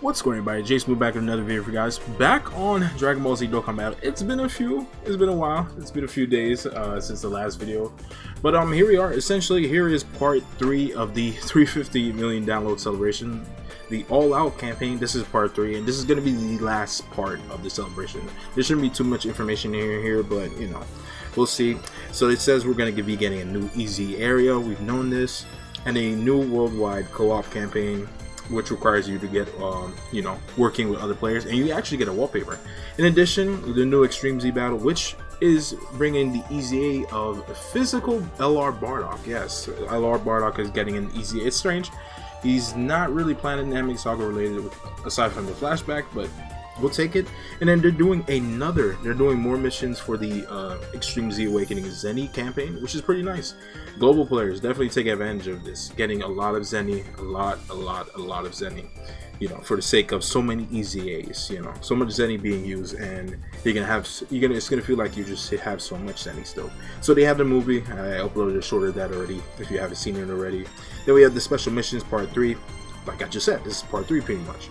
What's going on, everybody? Jason back with another video for you guys. Back on Dragon Ball Z Dokkan Battle. It's been a while. It's been a few days since the last video. But here we are. Essentially, here is part 3 of the 350 million download celebration. The all-out campaign. This is part 3, and this is going to be the last part of the celebration. There shouldn't be too much information here, but you know, we'll see. So it says we're going to be getting a new easy area. We've known this, and a new worldwide co-op campaign, which requires you to get you know, working with other players, and you actually get a wallpaper. In addition, the new Extreme Z battle, which is bringing the EZA of physical LR Bardock. Yes, LR Bardock is getting an EZA. It's strange, he's not really Planet Namek Saga related aside from the flashback, but we'll take it. And then they're doing more missions for the Extreme Z Awakening Zenny campaign, which is pretty nice. Global players definitely take advantage of this, getting a lot of Zenny, a lot of Zenny, you know, for the sake of so many EZAs, you know, so much Zenny being used, and it's gonna feel like you just have so much Zenny still. So they have the movie. I uploaded a short of that already if you haven't seen it already. Then we have the special missions part 3. Like I just said, this is part 3 pretty much.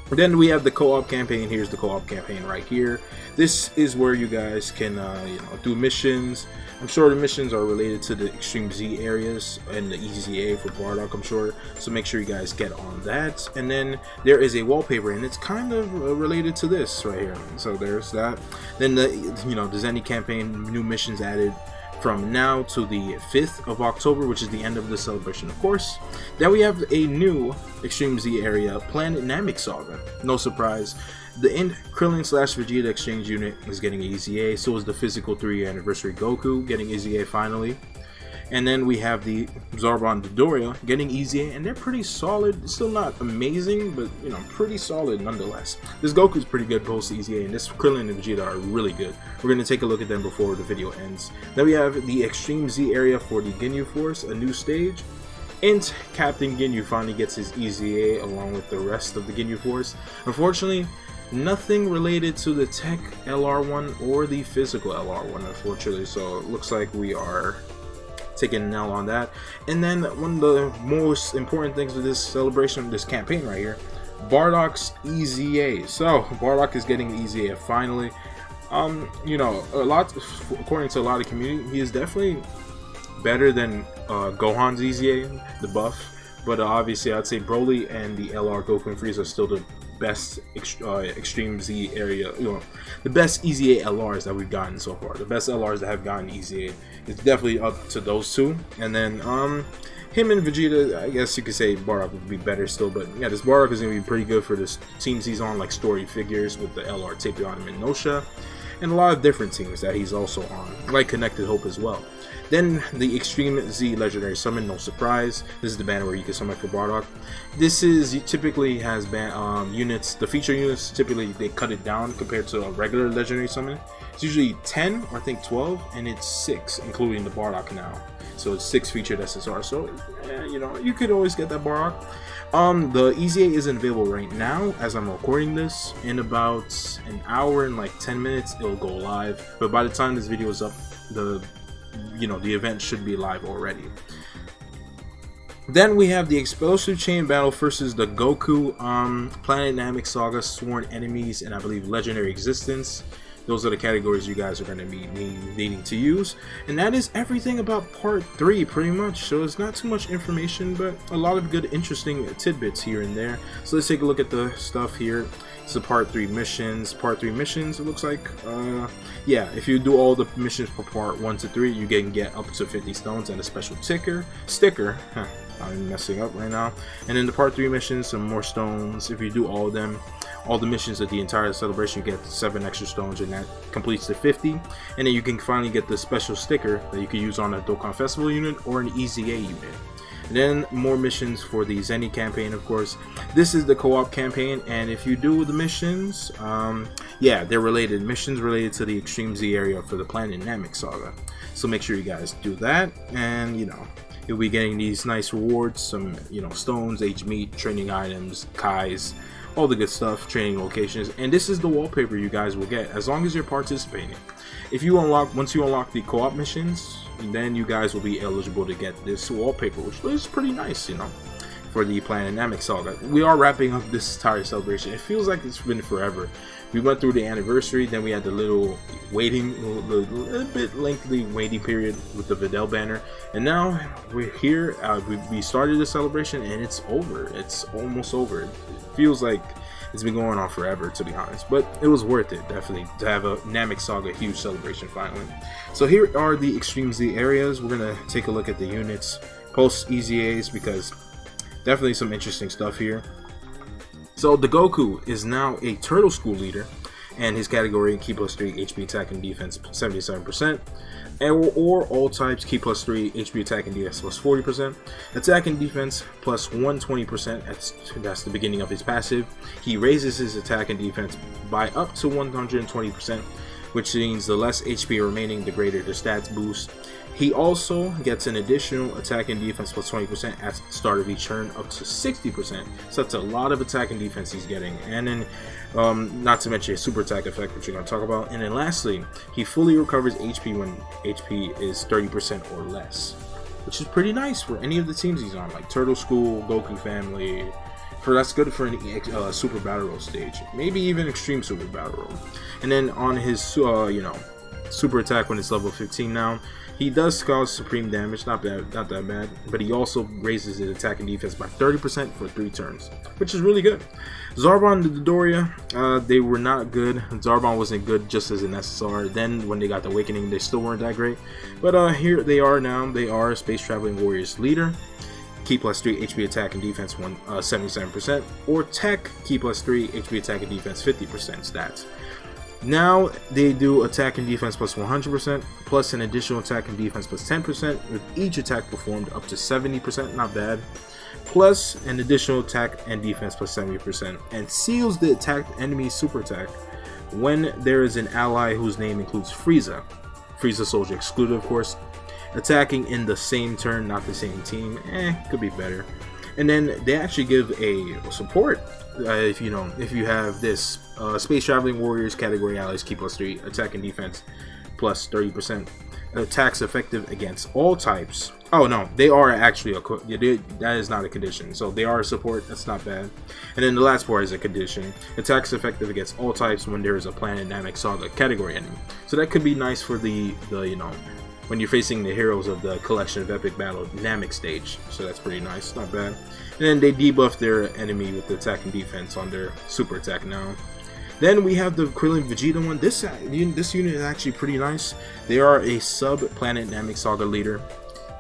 Then we have the co-op campaign. Here's the co-op campaign right here. This is where you guys can you know, do missions. I'm sure the missions are related to the Extreme Z areas and the EZA for Bardock, I'm sure. So make sure you guys get on that. And then there is a wallpaper, and it's kind of related to this right here. So there's that. Then the, you know, the Zenny campaign, new missions added from now to the 5th of October, which is the end of the celebration, of course. Then we have a new Extreme Z area, Planet Namek Saga. No surprise, the Krillin / Vegeta exchange unit is getting EZA, so is the physical 3-year anniversary Goku getting EZA finally. And then we have the Zarbon Dodoria getting EZA, and they're pretty solid. Still not amazing, but you know, pretty solid nonetheless. This Goku's pretty good post EZA, and this Krillin and Vegeta are really good. We're going to take a look at them before the video ends. Then we have the Extreme Z area for the Ginyu Force, a new stage. And Captain Ginyu finally gets his EZA along with the rest of the Ginyu Force. Unfortunately, nothing related to the Tech LR1 or the physical LR1, unfortunately. So it looks like we are taking an L on that. And then one of the most important things with this celebration, this campaign right here, Bardock's EZA. So Bardock is getting the EZA finally. You know, according to a lot of community, he is definitely better than Gohan's EZA, the buff. But obviously, I'd say Broly and the LR Goku and Frieza are still the best Extreme Z area, you know, the best EZA LRs that we've gotten so far. The best LRs that have gotten EZA. It's definitely up to those two. And then him and Vegeta, I guess you could say Bardock would be better still, but yeah, this Bardock is gonna be pretty good for this teams he's on, like story figures with the LR Tapion and Nosha, and a lot of different teams that he's also on, like Connected Hope as well. Then the Extreme Z Legendary Summon, no surprise. This is the banner where you can summon for Bardock. This is typically has units, the feature units, typically they cut it down compared to a regular Legendary Summon. It's usually 10 or I think 12, and it's 6 including the Bardock now. So it's 6 featured SSR, so you know, you could always get that Bardock. The EZA isn't available right now as I'm recording this. In about an hour and like 10 minutes it'll go live, but by the time this video is up, the event should be live already. Then we have the Explosive Chain Battle versus the Goku Planet Namek Saga Sworn Enemies and I believe Legendary Existence. Those are the categories you guys are going to be needing to use. And that is everything about part 3 pretty much. So it's not too much information, but a lot of good interesting tidbits here and there. So let's take a look at the stuff here. So part 3 missions. Part 3 missions, it looks like, yeah, if you do all the missions for part 1 to 3, you can get up to 50 stones and a special sticker. I'm messing up right now. And then the part 3 missions, some more stones. If you do all of them, all the missions of the entire celebration, you get 7 extra stones, and that completes the 50. And then you can finally get the special sticker that you can use on a Dokkan Festival unit or an EZA unit. And then more missions for the Zenny campaign, of course. This is the co-op campaign, and if you do the missions, yeah, they're related. Missions related to the Extreme Z area for the Planet Namek Saga. So make sure you guys do that, and you know, you'll be getting these nice rewards, some, you know, stones, age meat, training items, Kais, all the good stuff, training locations. And this is the wallpaper you guys will get as long as you're participating. If you once you unlock the co-op missions, then you guys will be eligible to get this wallpaper, which looks pretty nice, you know. for the Planet Namek Saga. We are wrapping up this entire celebration. It feels like it's been forever. We went through the anniversary, then we had the little waiting, a bit lengthy waiting period with the Videl banner, and now we're here. We started the celebration and it's over. It's almost over. It feels like it's been going on forever, to be honest, but it was worth it, definitely, to have a Namek Saga huge celebration finally. So here are the Extreme Z areas. We're gonna take a look at the units post EZAs, because definitely some interesting stuff here. So the Goku is now a Turtle School leader, and his category Ki +3 HP attack and defense 77%, or all types Ki +3 HP attack and defense plus 40%, attack and defense plus 120%. That's the beginning of his passive. He raises his attack and defense by up to 120%, which means the less HP remaining, the greater the stats boost. He also gets an additional attack and defense plus 20% at the start of each turn, up to 60%. So that's a lot of attack and defense he's getting. And then, not to mention a super attack effect, which we're going to talk about. And then lastly, he fully recovers HP when HP is 30% or less, which is pretty nice for any of the teams he's on, like Turtle School, Goku Family. That's good for any Super Battle Roll stage, maybe even Extreme Super Battle Roll. And then on his, super attack when it's level 15 now, he does cause supreme damage, not that bad, but he also raises his attack and defense by 30% for 3 turns, which is really good. Zarbon and Dodoria, they were not good. Zarbon wasn't good just as an SSR. Then when they got the Awakening, they still weren't that great. But here they are now. They are Space Traveling Warriors leader. Ki +3 HP attack and defense 77%, or Tech Ki +3 HP attack and defense 50% stats. Now they do attack and defense plus 100%, plus an additional attack and defense plus 10%, with each attack performed up to 70%, not bad, plus an additional attack and defense plus 70%, and seals the attacked enemy super attack when there is an ally whose name includes Frieza soldier excluded, of course, attacking in the same turn, not the same team. Could be better. And then they actually give a support if you have this Space Traveling Warriors category allies Ki +3 attack and defense plus 30%, attacks effective against all types. Oh no, they are actually that is not a condition, so they are a support. That's not bad. And then the last part is a condition: attacks effective against all types when there is a Planet Namek Saga category enemy. So that could be nice for the when you're facing the heroes of the Collection of Epic Battle Namek stage. So that's pretty nice, not bad. And then they debuff their enemy with the attack and defense on their super attack now. Then we have the Krillin Vegeta one. This unit is actually pretty nice. They are a sub-Planet Namek Saga leader.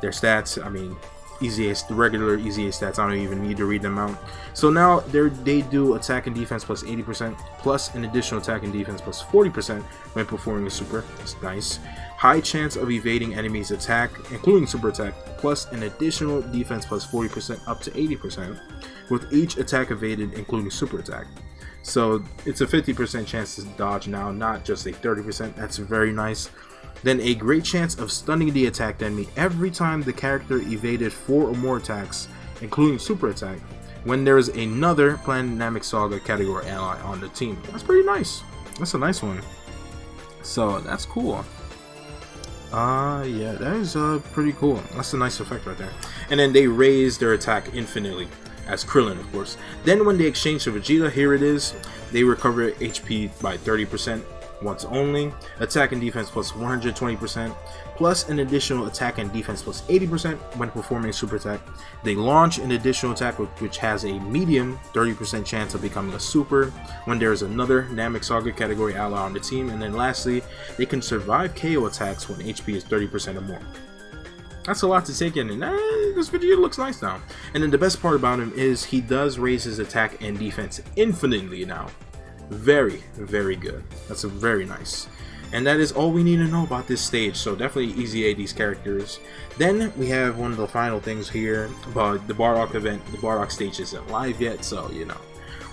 Their stats, I mean, the regular EZA stats, I don't even need to read them out. So now they do attack and defense plus 80%, plus an additional attack and defense plus 40% when performing a super. That's nice. High chance of evading enemies' attack, including super attack, plus an additional defense plus 40% up to 80%, with each attack evaded, including super attack. So it's a 50% chance to dodge now, not just a 30%. That's very nice. Then a great chance of stunning the attacked enemy every time the character evaded 4 or more attacks, including super attack, when there is another Planet Namek Saga category ally on the team. That's pretty nice. That's a nice one. So that's cool. Yeah, that is pretty cool. That's a nice effect right there. And then they raise their attack infinitely, as Krillin, of course. Then when they exchange to Vegeta, here it is. They recover HP by 30% once only, attack and defense plus 120%, plus an additional attack and defense plus 80% when performing a super attack. They launch an additional attack which has a medium 30% chance of becoming a super when there is another Namek Saga category ally on the team. And then lastly, they can survive KO attacks when HP is 30% or more. That's a lot to take in, and this video looks nice now. And then the best part about him is he does raise his attack and defense infinitely now. Very, very good. That's a very nice. And that is all we need to know about this stage, so definitely EZA these characters. Then we have one of the final things here about the Bardock event. The Bardock stage isn't live yet, so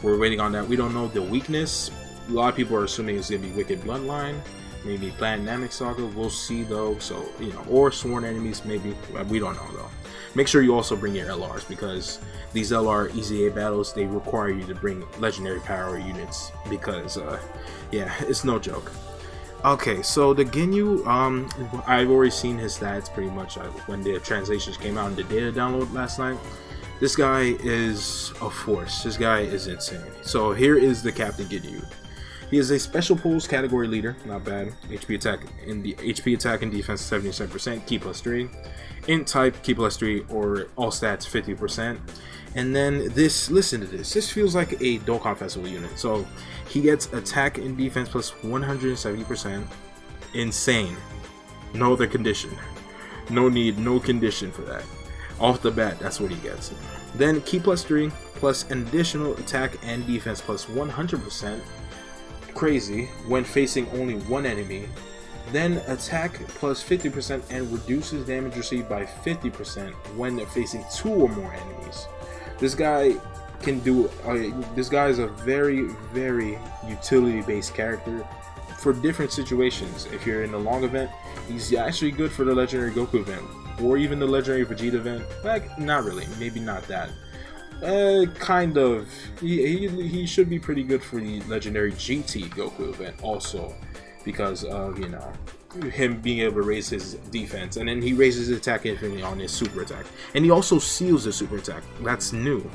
we're waiting on that. We don't know the weakness. A lot of people are assuming it's gonna be Wicked Bloodline, maybe Planet Namek Saga. We'll see though. So or Sworn Enemies, maybe. We don't know though. Make sure you also bring your LRs, because these LR EZA battles, they require you to bring legendary power units, because yeah, it's no joke. Okay, so the Ginyu, I've already seen his stats pretty much when the translations came out in the data download last night. This guy is a force. This guy is insane. So here is the Captain Ginyu. He is a special pulls category leader, not bad. HP attack and defense 77%, key +3. Int type, key +3, or all stats 50%. And then this, listen to this. This feels like a Dokkan Festival unit. So he gets attack and defense plus 170%. Insane. No other condition. No need, no condition for that. Off the bat, that's what he gets. Then key +3 plus an additional attack and defense plus 100%. Crazy when facing only one enemy. Then attack plus 50% and reduces damage received by 50% when facing 2 or more enemies. This guy can do. This guy is a very, very utility-based character for different situations. If you're in a long event, he's actually good for the legendary Goku event, or even the legendary Vegeta event. Like, not really, maybe not that. Kind of. He should be pretty good for the legendary GT Goku event also, because of, you know, him being able to raise his defense, and then he raises his attack infinitely on his super attack, and he also seals the super attack. That's new.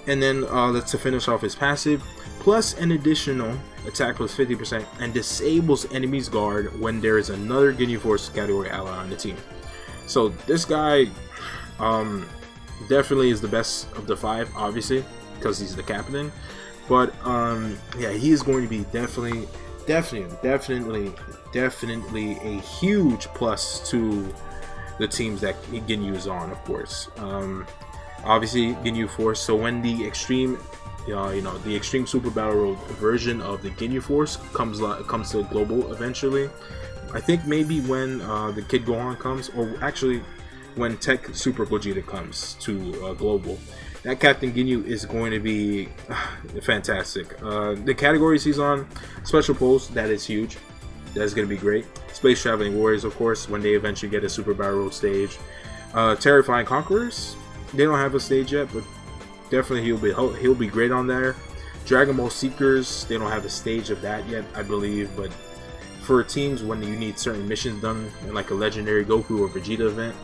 And then let's to finish off his passive, plus an additional attack plus 50% and disables enemy's guard when there is another Ginyu Force category ally on the team. So this guy definitely is the best of the 5, obviously, because he's the captain. But yeah, he is going to be definitely a huge plus to the teams that Ginyu is on, of course. Obviously Ginyu Force. So when the extreme, the extreme Super Battle Road version of the Ginyu Force comes to global eventually, I think maybe when the Kid Gohan comes, or actually when Tech Super Gogeta comes to global, that Captain Ginyu is going to be fantastic. The categories he's on, special pulls, that is huge. That's going to be great. Space Traveling Warriors, of course, when they eventually get a Super Battle Road stage. Terrifying Conquerors, they don't have a stage yet, but definitely he'll be great on there. Dragon Ball Seekers, they don't have a stage of that yet, I believe, but for teams when you need certain missions done in like a legendary Goku or Vegeta event,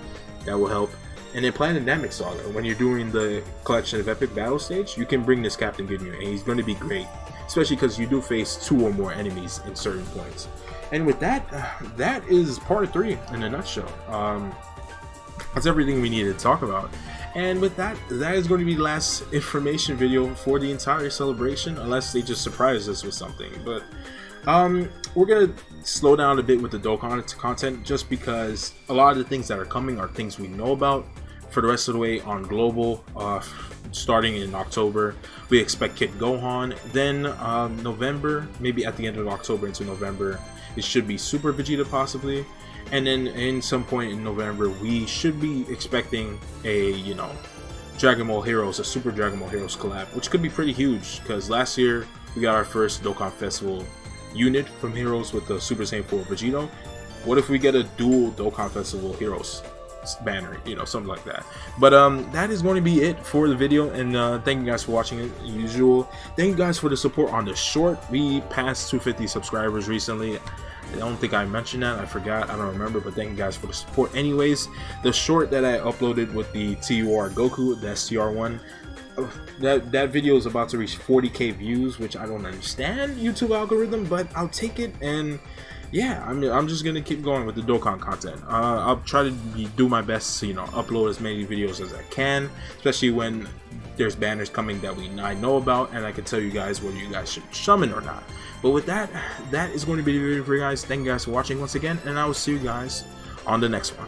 that will help. And then Planetamic Saga, when you're doing the collection of epic battle stage, you can bring this Captain Ginyu, and he's going to be great, especially because you do face 2 or more enemies in certain points. And with that, that is part 3 in a nutshell. That's everything we needed to talk about. And with that, that is going to be the last information video for the entire celebration, unless they just surprise us with something. But we're gonna slow down a bit with the Dokkan content, just because a lot of the things that are coming are things we know about. For the rest of the way on global, starting in October, we expect Kid Gohan. Then November, maybe at the end of October into November, it should be Super Vegeta possibly. And then in some point in November, we should be expecting a, Dragon Ball Heroes, a Super Dragon Ball Heroes collab, which could be pretty huge, because last year we got our first Dokkan Festival unit from Heroes with the Super Saiyan 4 Vegito. What if we get a dual Dokkan Festival Heroes banner, something like that. But that is going to be it for the video, and thank you guys for watching it, usual. Thank you guys for the support on the short. We passed 250 subscribers recently. I don't think I mentioned that, I forgot, I don't remember, but thank you guys for the support. Anyways, the short that I uploaded with the TUR Goku, the STR1, that video is about to reach 40k views, which I don't understand YouTube algorithm, but I'll take it. And yeah, I'm just gonna keep going with the Dokkan content. I'll try to do my best to upload as many videos as I can, especially when there's banners coming that I know about, and I can tell you guys whether you guys should summon or not. But with that, that is going to be the video for you guys. Thank you guys for watching once again, and I will see you guys on the next one.